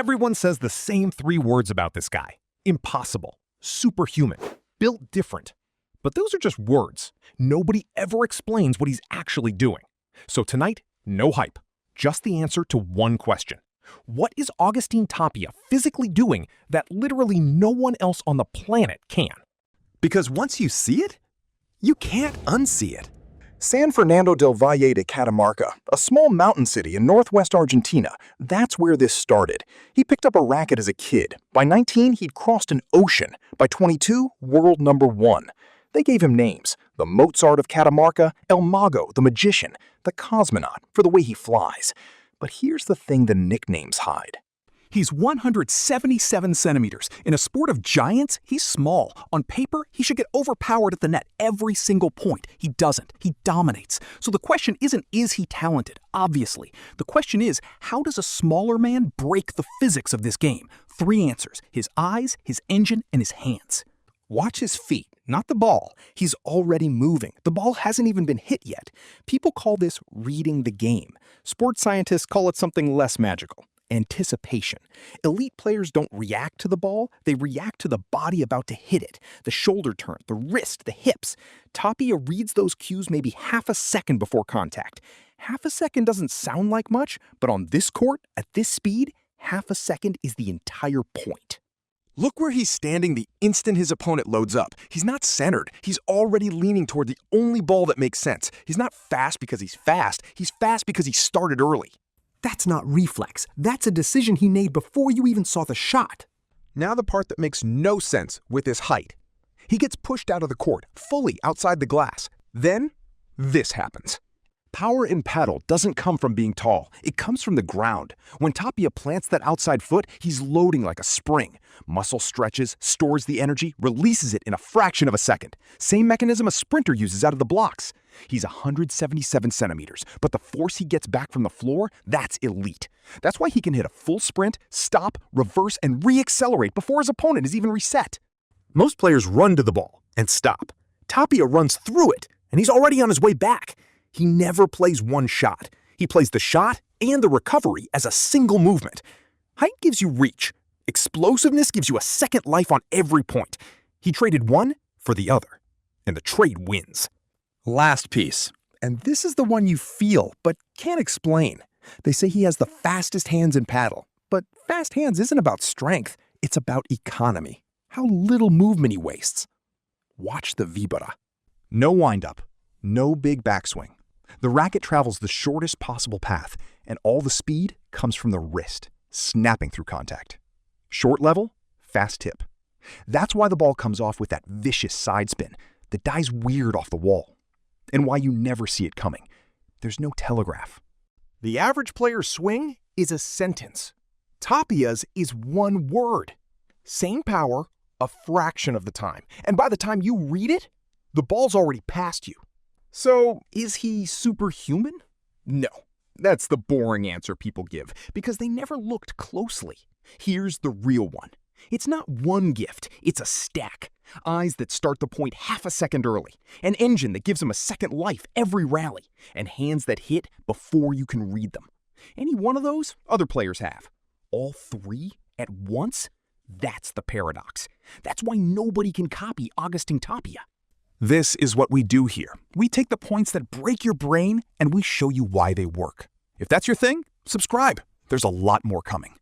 Everyone says the same 3 words about this guy. Impossible, superhuman, built different. But those are just words. Nobody ever explains what he's actually doing. So tonight, no hype, just the answer to one question. What is Agustin Tapia physically doing that literally no one else on the planet can? Because once you see it, you can't unsee it. San Fernando del Valle de Catamarca, a small mountain city in northwest Argentina, that's where this started. He picked up a racket as a kid. By 19, he'd crossed an ocean. By 22, world number 1. They gave him names: the Mozart of Catamarca, El Mago, the magician, the cosmonaut, for the way he flies. But here's the thing the nicknames hide. He's 177 centimeters. In a sport of giants, he's small. On paper, he should get overpowered at the net every single point. He doesn't. He dominates. So the question isn't, is he talented? Obviously. The question is, how does a smaller man break the physics of this game? 3 answers: his eyes, his engine, and his hands. Watch his feet, not the ball. He's already moving. The ball hasn't even been hit yet. People call this reading the game. Sports scientists call it something less magical: anticipation. Elite players don't react to the ball, they react to the body about to hit it. The shoulder turn, the wrist, the hips. Tapia reads those cues maybe half a second before contact. Half a second doesn't sound like much, but on this court, at this speed, half a second is the entire point. Look where he's standing the instant his opponent loads up. He's not centered. He's already leaning toward the only ball that makes sense. He's not fast because he's fast because he started early. That's not reflex. That's a decision he made before you even saw the shot. Now the part that makes no sense with his height. He gets pushed out of the court, fully outside the glass. Then, this happens. Power in Padel doesn't come from being tall. It comes from the ground. When Tapia plants that outside foot, he's loading like a spring. Muscle stretches, stores the energy, releases it in a fraction of a second. Same mechanism a sprinter uses out of the blocks. He's 177 centimeters, but the force he gets back from the floor, that's elite. That's why he can hit a full sprint, stop, reverse, and re-accelerate before his opponent is even reset. Most players run to the ball and stop. Tapia runs through it, and he's already on his way back. He never plays one shot. He plays the shot and the recovery as a single movement. Height gives you reach. Explosiveness gives you a second life on every point. He traded one for the other, and the trade wins. Last piece, and this is the one you feel but can't explain. They say he has the fastest hands in Padel, but fast hands isn't about strength, it's about economy. How little movement he wastes. Watch the vibra. No windup, no big backswing. The racket travels the shortest possible path, and all the speed comes from the wrist, snapping through contact. Short level, fast tip. That's why the ball comes off with that vicious side spin that dies weird off the wall, and why you never see it coming. There's no telegraph. The average player's swing is a sentence. Tapia's is one word. Same power, a fraction of the time. And by the time you read it, the ball's already past you. So, is he superhuman? No. That's the boring answer people give, because they never looked closely. Here's the real one. It's not one gift, it's a stack. Eyes that start the point half a second early. An engine that gives him a second life every rally. And hands that hit before you can read them. Any one of those, other players have. All 3 at once? That's the paradox. That's why nobody can copy Agustin Tapia. This is what we do here. We take the points that break your brain and we show you why they work. If that's your thing, subscribe. There's a lot more coming.